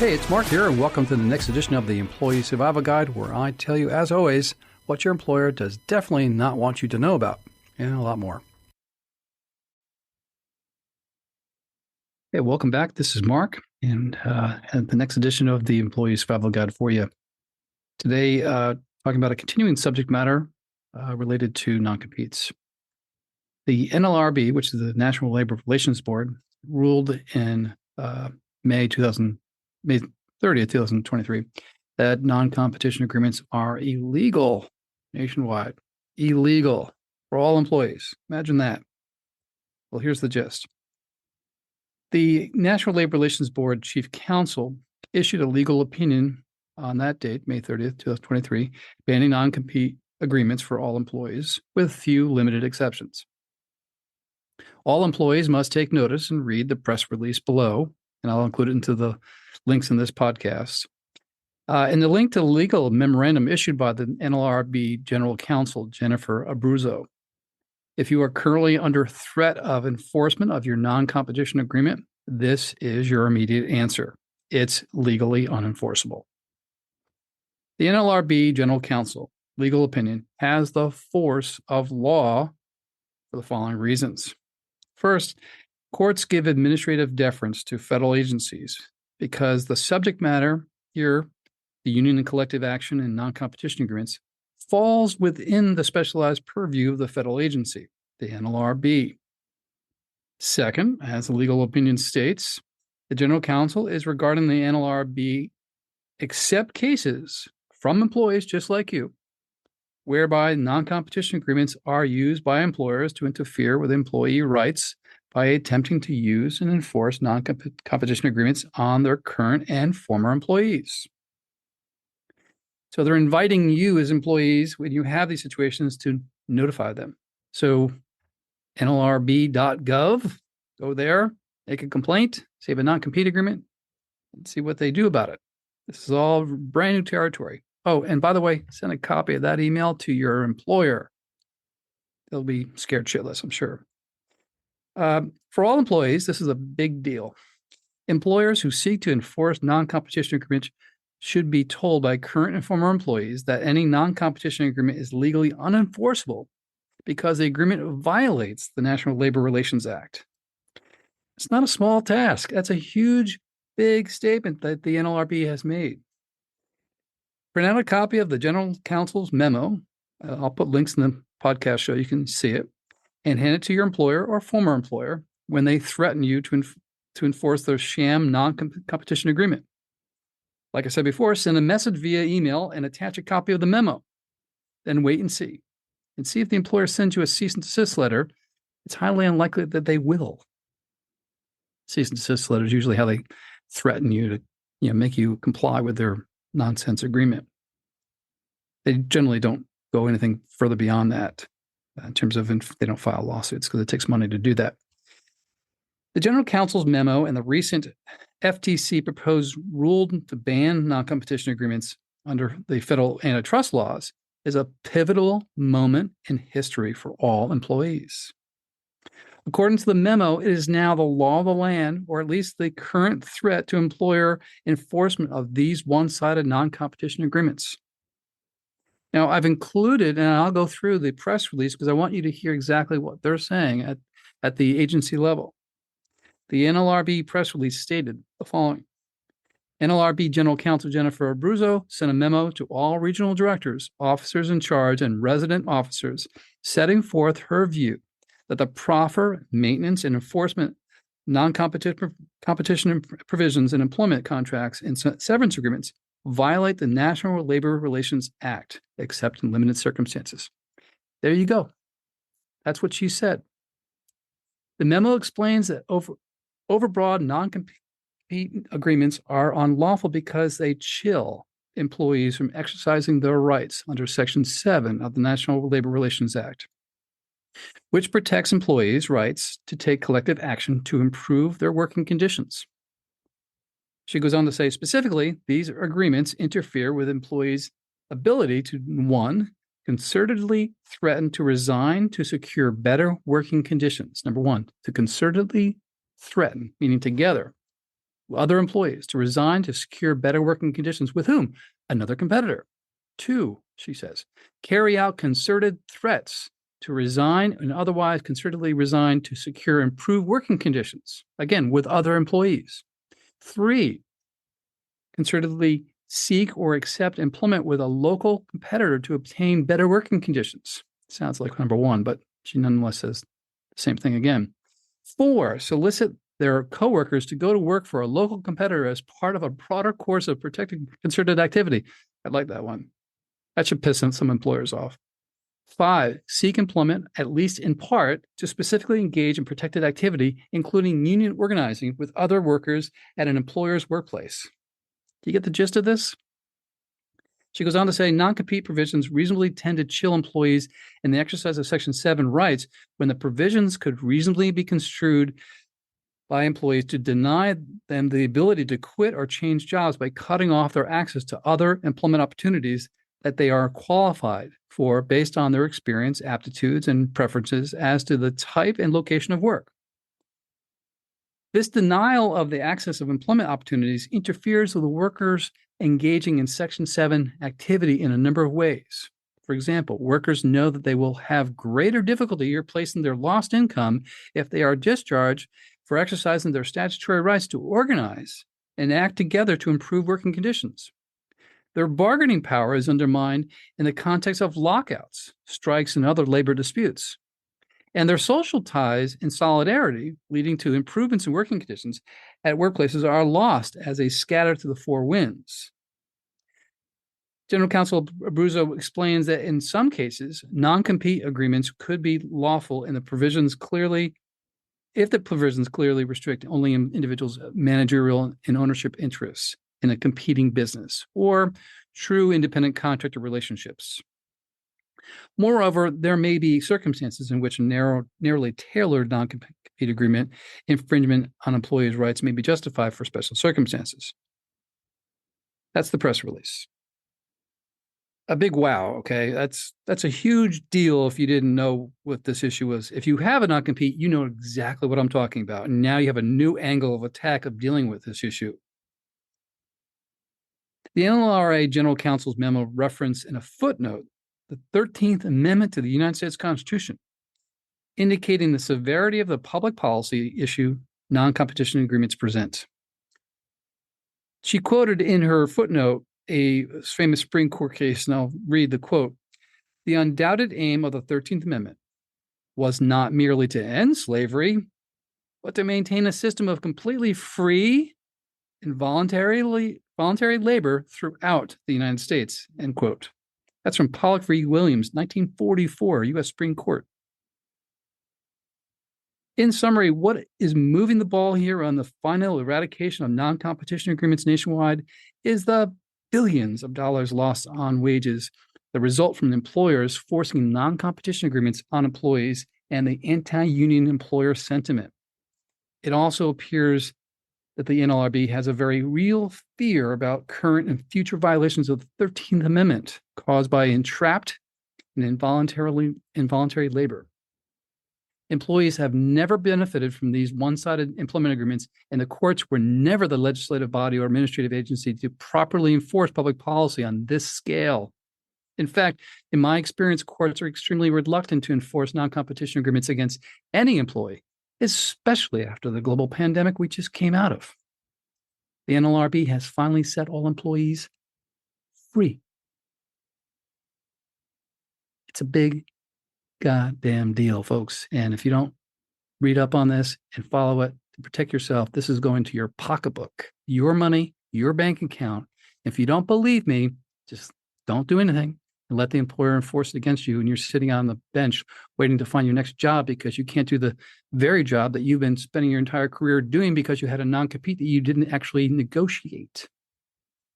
Hey, it's Mark here, and welcome to the next edition of the Employee Survival Guide, where I tell you, as always, what your employer does definitely not want you to know about, and a lot more. Hey, welcome back. This is Mark, and the next edition of the Employee Survival Guide for you. Today, talking about a continuing subject matter related to non-competes. The NLRB, which is the National Labor Relations Board, ruled in May 30th, 2023, that non-competition agreements are illegal nationwide. Illegal for all employees. Imagine that. Well, here's the gist. The National Labor Relations Board Chief Counsel issued a legal opinion on that date, May 30th, 2023, banning non-compete agreements for all employees, with few limited exceptions. All employees must take notice and read the press release below, and I'll include it into the links in this podcast. And the link to the legal memorandum issued by the NLRB General Counsel, Jennifer Abruzzo. If you are currently under threat of enforcement of your non-competition agreement, this is your immediate answer. It's legally unenforceable. The NLRB General Counsel legal opinion has the force of law for the following reasons. First, courts give administrative deference to federal agencies because the subject matter here, the union and collective action and non-competition agreements, falls within the specialized purview of the federal agency, the NLRB. Second, as the legal opinion states, the General Counsel is regarding the NLRB except cases from employees just like you, whereby non-competition agreements are used by employers to interfere with employee rights by attempting to use and enforce non-competition agreements on their current and former employees. So they're inviting you as employees, when you have these situations, to notify them. So NLRB.gov, go there, make a complaint, say have a non-compete agreement, and see what they do about it. This is all brand new territory. Oh, and by the way, send a copy of that email to your employer. They'll be scared shitless, I'm sure. For all employees, this is a big deal. Employers who seek to enforce non-competition agreements should be told by current and former employees that any non-competition agreement is legally unenforceable because the agreement violates the National Labor Relations Act. It's not a small task. That's a huge, big statement that the NLRB has made. Print out a copy of the General Counsel's memo. I'll put links in the podcast show. You can see it. And hand it to your employer or former employer when they threaten you to enforce their sham non-competition agreement. Like I said before, send a message via email and attach a copy of the memo. Then wait and see. And see if the employer sends you a cease and desist letter. It's highly unlikely that they will. Cease and desist letter is usually how they threaten you to, make you comply with their nonsense agreement. They generally don't go anything further beyond that. In terms of they don't file lawsuits because it takes money to do that. The General Counsel's memo and the recent FTC proposed rule to ban non-competition agreements under the federal antitrust laws is a pivotal moment in history for all employees. According to the memo, it is now the law of the land, or at least the current threat to employer enforcement of these one-sided non-competition agreements. Now, I've included, and I'll go through the press release because I want you to hear exactly what they're saying at the agency level. The NLRB press release stated the following. NLRB General Counsel Jennifer Abruzzo sent a memo to all regional directors, officers in charge, and resident officers, setting forth her view that the proffer, maintenance, and enforcement non-competition provisions in employment contracts and severance agreements violate the National Labor Relations Act, except in limited circumstances. There you go. That's what she said. The memo explains that overbroad non-compete agreements are unlawful because they chill employees from exercising their rights under Section 7 of the National Labor Relations Act, which protects employees' rights to take collective action to improve their working conditions. She goes on to say, specifically, these agreements interfere with employees' ability to, 1, concertedly threaten to resign to secure better working conditions. Number 1, to concertedly threaten, meaning together, other employees to resign to secure better working conditions with whom? Another competitor. 2, she says, carry out concerted threats to resign and otherwise concertedly resign to secure improved working conditions, again, with other employees. 3, concertedly seek or accept employment with a local competitor to obtain better working conditions. Sounds like number 1, but she nonetheless says the same thing again. 4, solicit their coworkers to go to work for a local competitor as part of a broader course of protected concerted activity. I like that one. That should piss some employers off. 5, seek employment, at least in part, to specifically engage in protected activity, including union organizing with other workers at an employer's workplace. Do you get the gist of this? She goes on to say, non-compete provisions reasonably tend to chill employees in the exercise of Section 7 rights when the provisions could reasonably be construed by employees to deny them the ability to quit or change jobs by cutting off their access to other employment opportunities that they are qualified for based on their experience, aptitudes, and preferences as to the type and location of work. This denial of the access of employment opportunities interferes with the workers engaging in Section 7 activity in a number of ways. For example, workers know that they will have greater difficulty replacing their lost income if they are discharged for exercising their statutory rights to organize and act together to improve working conditions. Their bargaining power is undermined in the context of lockouts, strikes, and other labor disputes. And their social ties and solidarity, leading to improvements in working conditions at workplaces, are lost as they scatter to the four winds. General Counsel Abruzzo explains that in some cases, non-compete agreements could be lawful and the provisions clearly, if the provisions clearly restrict only individuals' managerial and ownership interests in a competing business or true independent contractor relationships. Moreover, there may be circumstances in which a narrowly tailored non-compete agreement infringement on employees' rights may be justified for special circumstances. That's the press release. A big wow, okay? That's a huge deal if you didn't know what this issue was. If you have a non-compete, you know exactly what I'm talking about. And now you have a new angle of attack of dealing with this issue. The NLRA General Counsel's memo referenced in a footnote the 13th Amendment to the United States Constitution, indicating the severity of the public policy issue non-competition agreements present. She quoted in her footnote a famous Supreme Court case, and I'll read the quote. The undoubted aim of the 13th Amendment was not merely to end slavery, but to maintain a system of completely free and voluntary labor throughout the United States, end quote. That's from Pollock v. Williams, 1944, U.S. Supreme Court. In summary, what is moving the ball here on the final eradication of non-competition agreements nationwide is the billions of dollars lost on wages that result from employers forcing non-competition agreements on employees and the anti-union employer sentiment. It also appears that the NLRB has a very real fear about current and future violations of the 13th Amendment caused by entrapped and involuntary labor. Employees have never benefited from these one-sided employment agreements, and the courts were never the legislative body or administrative agency to properly enforce public policy on this scale. In fact, in my experience, courts are extremely reluctant to enforce non-competition agreements against any employee, especially after the global pandemic we just came out of. The NLRB has finally set all employees free. It's a big goddamn deal, folks. And if you don't read up on this and follow it to protect yourself, this is going to your pocketbook, your money, your bank account. If you don't believe me, just don't do anything and let the employer enforce it against you. And you're sitting on the bench waiting to find your next job because you can't do the very job that you've been spending your entire career doing because you had a non-compete that you didn't actually negotiate.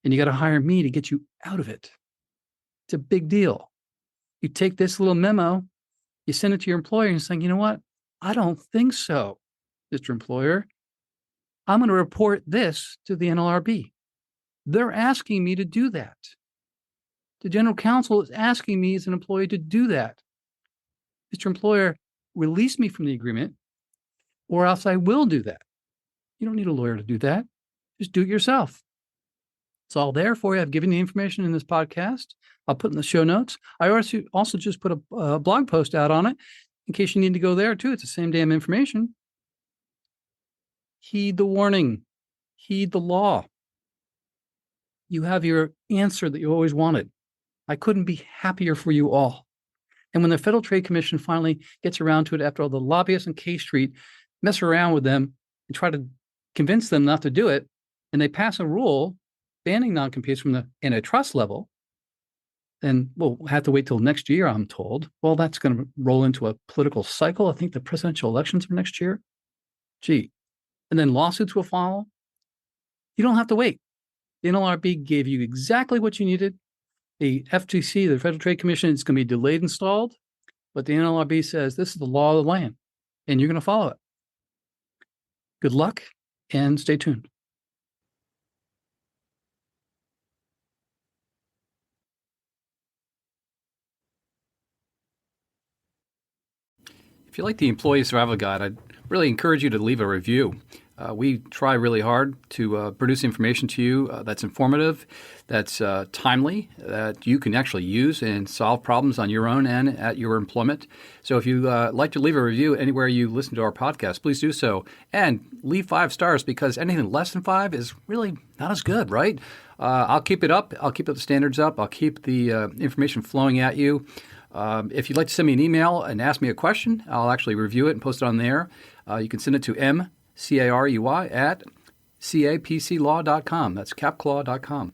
And you got to hire me to get you out of it. It's a big deal. You take this little memo, you send it to your employer and saying, you know what? I don't think so, Mr. Employer. I'm going to report this to the NLRB. They're asking me to do that. The General Counsel is asking me as an employee to do that. Mr. Employer, release me from the agreement, or else I will do that. You don't need a lawyer to do that. Just do it yourself. It's all there for you. I've given you the information in this podcast. I'll put in the show notes. I also just put a blog post out on it in case you need to go there too. It's the same damn information. Heed the warning. Heed the law. You have your answer that you always wanted. I couldn't be happier for you all. And when the Federal Trade Commission finally gets around to it after all the lobbyists on K Street mess around with them and try to convince them not to do it, and they pass a rule banning non-competes from the antitrust level, then we'll have to wait till next year, I'm told. Well, that's going to roll into a political cycle. I think the presidential elections are next year. Gee. And then lawsuits will follow. You don't have to wait. The NLRB gave you exactly what you needed. The FTC, the Federal Trade Commission, is going to be delayed installed, but the NLRB says this is the law of the land, and you're going to follow it. Good luck, and stay tuned. If you like the Employee Survival Guide, I'd really encourage you to leave a review. We try really hard to produce information to you that's informative, that's timely, that you can actually use and solve problems on your own and at your employment. So if you like to leave a review anywhere you listen to our podcast, please do so. And leave 5 stars, because anything less than 5 is really not as good, right? I'll keep it up. I'll keep the standards up. I'll keep the information flowing at you. If you'd like to send me an email and ask me a question, I'll actually review it and post it on there. You can send it to mcarey@capclaw.com. That's capclaw.com.